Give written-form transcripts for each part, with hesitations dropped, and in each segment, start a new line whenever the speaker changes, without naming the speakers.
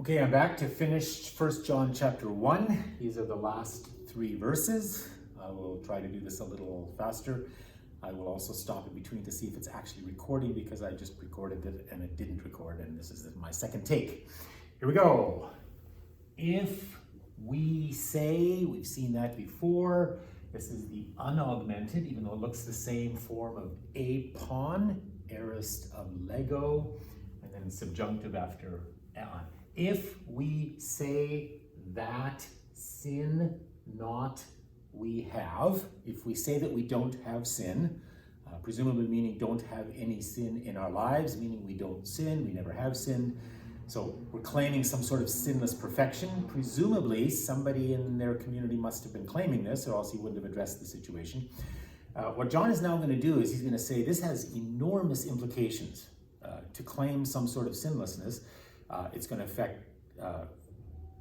Okay, I'm back to finish 1 John chapter 1. These are the last 3 verses. I will try to do this a little faster. I will also stop in between to see if it's actually recording because I just recorded it and it didn't record, and this is my second take. Here we go. If we say, we've seen that before, this is the unaugmented, even though it looks the same form of apon, aorist of lego, and then subjunctive after on. If we say that sin not we have, if we say that we don't have sin, presumably meaning don't have any sin in our lives, meaning we don't sin, we never have sinned. So we're claiming some sort of sinless perfection. Presumably somebody in their community must have been claiming this, or else he wouldn't have addressed the situation. What John is now going to do is he's going to say this has enormous implications. To claim some sort of sinlessness, it's going to affect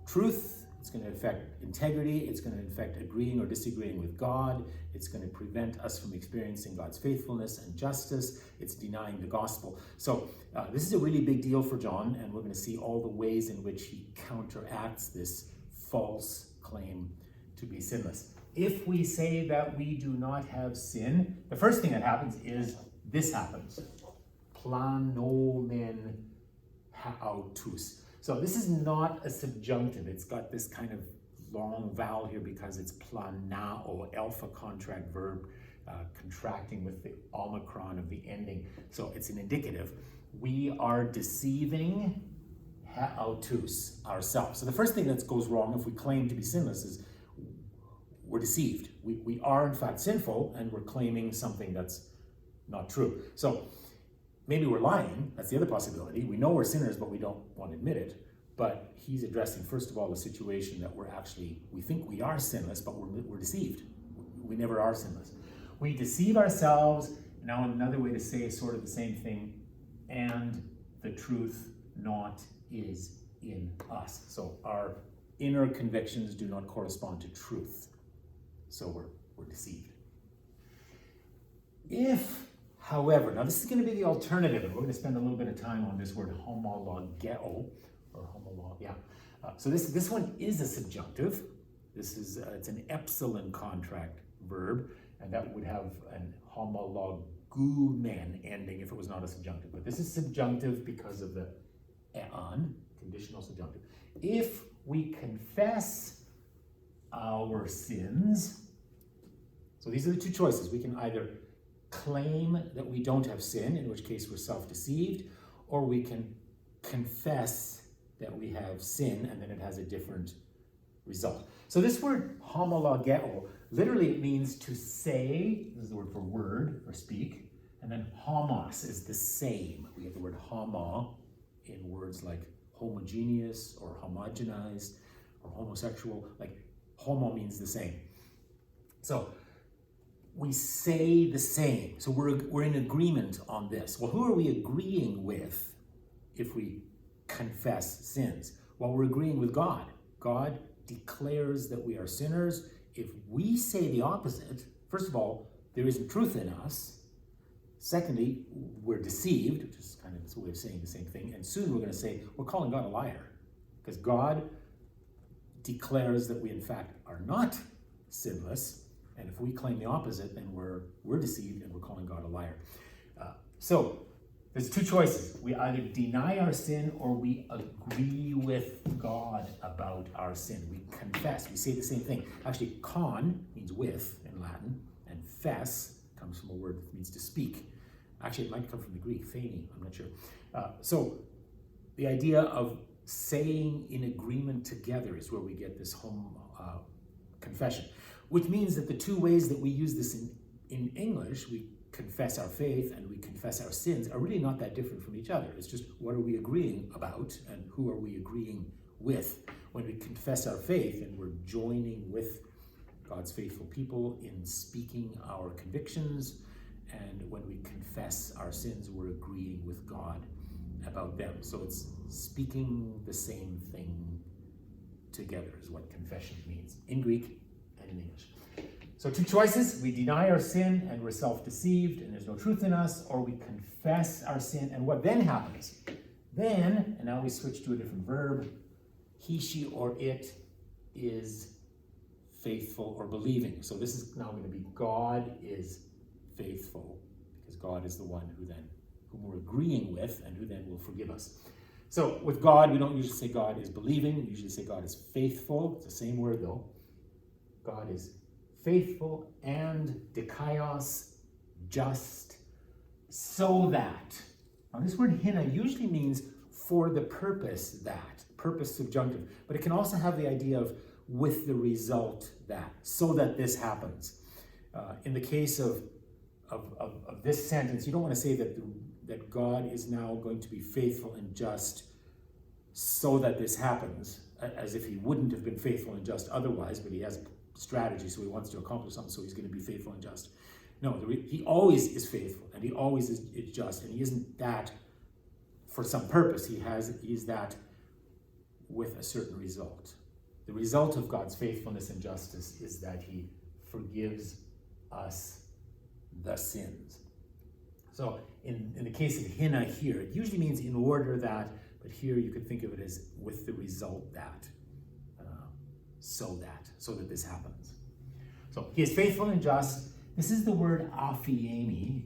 truth, it's going to affect integrity, it's going to affect agreeing or disagreeing with God, it's going to prevent us from experiencing God's faithfulness and justice, it's denying the gospel. So this is a really big deal for John, and we're going to see all the ways in which he counteracts this false claim to be sinless. If we say that we do not have sin, the first thing that happens is this happens. Planomen haautus. So this is not a subjunctive. It's got this kind of long vowel here because it's planao, alpha contract verb, contracting with the omicron of the ending. So it's an indicative. We are deceiving haautus, ourselves. So the first thing that goes wrong if we claim to be sinless is we're deceived. We are in fact sinful, and we're claiming something that's not true. So maybe we're lying, that's the other possibility. We know we're sinners, but we don't want to admit it. But he's addressing, first of all, the situation that we think we are sinless, but we're deceived. We never are sinless. We deceive ourselves. Now another way to say sort of the same thing, and the truth not is in us. So our inner convictions do not correspond to truth. So we're deceived. If, however, now this is going to be the alternative, and we're going to spend a little bit of time on this word homologeo, or homolog, yeah. So this one is a subjunctive. This is it's an epsilon contract verb, and that would have an homologumen ending if it was not a subjunctive. But this is subjunctive because of the eon, conditional subjunctive. If we confess our sins, so these are the two choices. We can either claim that we don't have sin, in which case we're self-deceived, or we can confess that we have sin, and then it has a different result. So this word homologeo, literally it means to say, this is the word for word, or speak, and then homos is the same. We have the word homo in words like homogeneous, or homogenized, or homosexual, like homo means the same. So we say the same. So we're in agreement on this. Well, who are we agreeing with if we confess sins? Well, we're agreeing with God. God declares that we are sinners. If we say the opposite, first of all, there isn't truth in us. Secondly, we're deceived, which is kind of this way of saying the same thing. And soon we're going to say we're calling God a liar, because God declares that we in fact are not sinless, and if we claim the opposite, then we're deceived and we're calling God a liar. So there's two choices. We either deny our sin or we agree with God about our sin. We confess. We say the same thing. Actually, con means with in Latin, and fess comes from a word that means to speak. Actually, it might come from the Greek, phene, I'm not sure. So the idea of saying in agreement together is where we get this confession, which means that the two ways that we use this in English, we confess our faith and we confess our sins, are really not that different from each other. It's just what are we agreeing about and who are we agreeing with. When we confess our faith, and we're joining with God's faithful people in speaking our convictions, and when we confess our sins, we're agreeing with God about them. So it's speaking the same thing together is what confession means in Greek and in English. So two choices: we deny our sin and we're self-deceived and there's no truth in us, or we confess our sin. And what then happens? Then, and now we switch to a different verb, he, she, or it is faithful or believing. So this is now going to be God is faithful, because God is the one whom we're agreeing with and who then will forgive us. So with God, we don't usually say God is believing. We usually say God is faithful. It's the same word though. God is faithful and dikaios, just, so that. Now this word hina usually means for the purpose that, purpose subjunctive, but it can also have the idea of with the result that, so that this happens. In the case of this sentence, you don't want to say that God is now going to be faithful and just so that this happens, as if he wouldn't have been faithful and just otherwise, but he has strategy, so he wants to accomplish something, so he's going to be faithful and just. No, he always is faithful, and he always is just, and he isn't that for some purpose. He is that with a certain result. The result of God's faithfulness and justice is that he forgives us the sins. So in the case of hina here, it usually means in order that, but here you could think of it as with the result that, so that this happens. So he is faithful and just. This is the word aphiemi.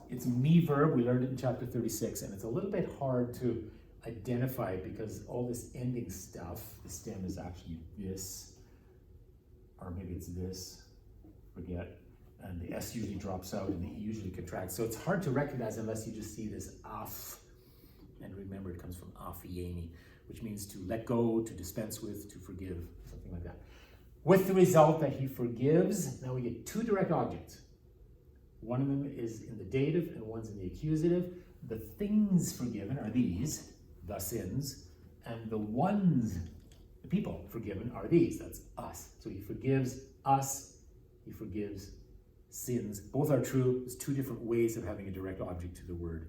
It's a me verb. We learned it in chapter 36, and it's a little bit hard to identify it because all this ending stuff, the stem is actually this, or maybe it's this, forget, and the S usually drops out and the E usually contracts. So it's hard to recognize unless you just see this af, and remember it comes from aphiemi, which means to let go, to dispense with, to forgive, something like that. With the result that he forgives, now we get two direct objects. One of them is in the dative and one's in the accusative. The things forgiven are these, the sins, and the ones, the people forgiven are these, that's us. So he forgives us, he forgives sins. Both are true. There's two different ways of having a direct object to the word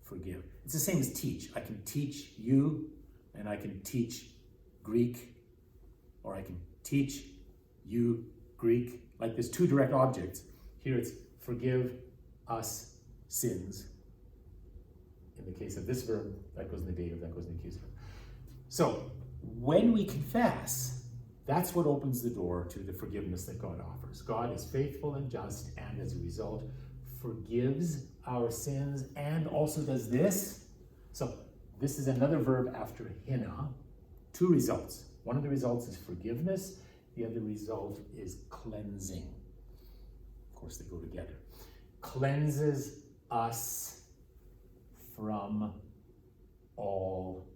forgive. It's the same as teach. I can teach you, and I can teach Greek, or I can teach you Greek. Like there's two direct objects. Here it's forgive us sins. In the case of this verb, that goes in the dative, that goes in the accusative. So when we confess, that's what opens the door to the forgiveness that God offers. God is faithful and just, and as a result, forgives our sins and also does this. So this is another verb after hina. Two results. One of the results is forgiveness. The other result is cleansing. Of course, they go together. Cleanses us from all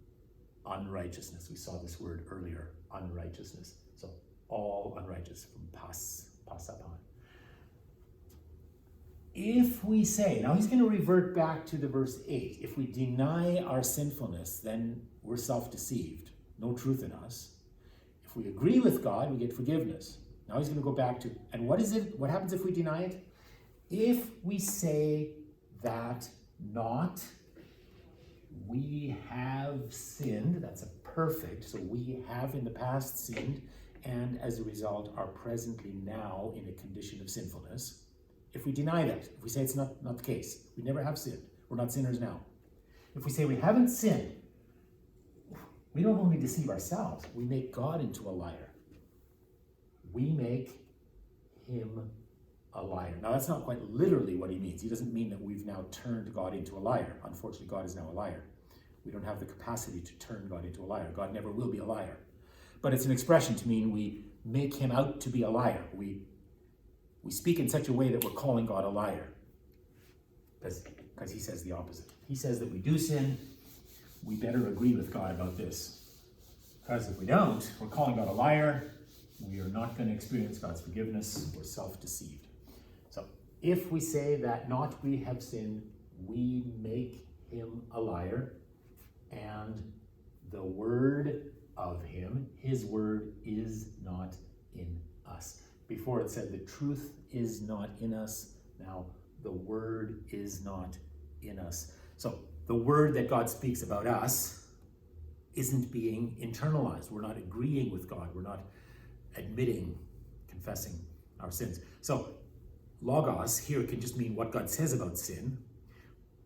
unrighteousness. We saw this word earlier, unrighteousness. So all unrighteous from pasapan. If we say, now he's going to revert back to the verse 8. If we deny our sinfulness, then we're self-deceived. No truth in us. If we agree with God, we get forgiveness. Now he's going to go back to, and what is it? What happens if we deny it? If we say that not we have sinned, that's a perfect, so we have in the past sinned, and as a result are presently now in a condition of sinfulness. If we deny that, if we say it's not the case, we never have sinned, we're not sinners now. If we say we haven't sinned, we don't only deceive ourselves, we make God into a liar. We make him a liar. Now that's not quite literally what he means. He doesn't mean that we've now turned God into a liar. Unfortunately, God is now a liar. We don't have the capacity to turn God into a liar. God never will be a liar. But it's an expression to mean we make him out to be a liar. We speak in such a way that we're calling God a liar. Because he says the opposite. He says that we do sin. We better agree with God about this. Because if we don't, we're calling God a liar. We are not going to experience God's forgiveness. We're self-deceived. So if we say that not we have sinned, we make him a liar, and the word of him, his word, is not in us. Before it said the truth is not in us. Now the word is not in us. So the word that God speaks about us isn't being internalized. We're not agreeing with God. We're not admitting, confessing our sins. So logos here can just mean what God says about sin,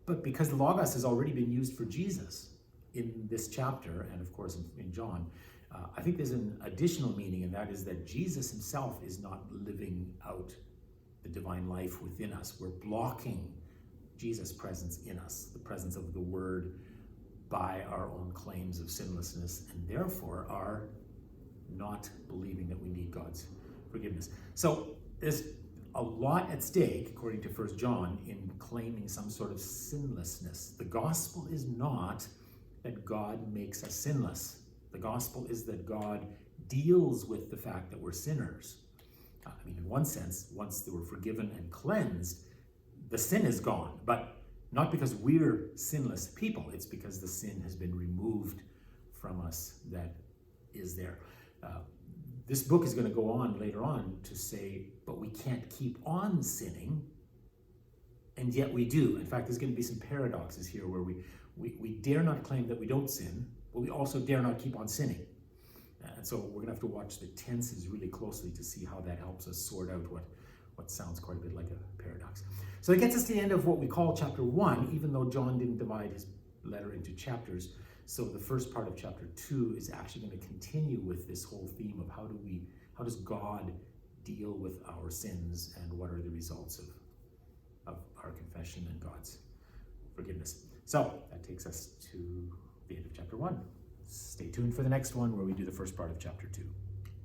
but because logos has already been used for Jesus, in this chapter, and of course in John, I think there's an additional meaning, and that is that Jesus himself is not living out the divine life within us. We're blocking Jesus' presence in us, the presence of the Word, by our own claims of sinlessness, and therefore are not believing that we need God's forgiveness. So there's a lot at stake, according to 1 John, in claiming some sort of sinlessness. The gospel is not that God makes us sinless. The gospel is that God deals with the fact that we're sinners. I mean, in one sense, once they were forgiven and cleansed, the sin is gone, but not because we're sinless people. It's because the sin has been removed from us that is there. This book is going to go on later on to say, but we can't keep on sinning, and yet we do. In fact, there's going to be some paradoxes here where we dare not claim that we don't sin, but we also dare not keep on sinning. And so we're going to have to watch the tenses really closely to see how that helps us sort out what sounds quite a bit like a paradox. So it gets us to the end of what we call chapter 1, even though John didn't divide his letter into chapters. So the first part of chapter 2 is actually going to continue with this whole theme of how does God deal with our sins, and what are the results of our confession and God's forgiveness. So that takes us to the end of chapter 1. Stay tuned for the next one, where we do the first part of chapter 2.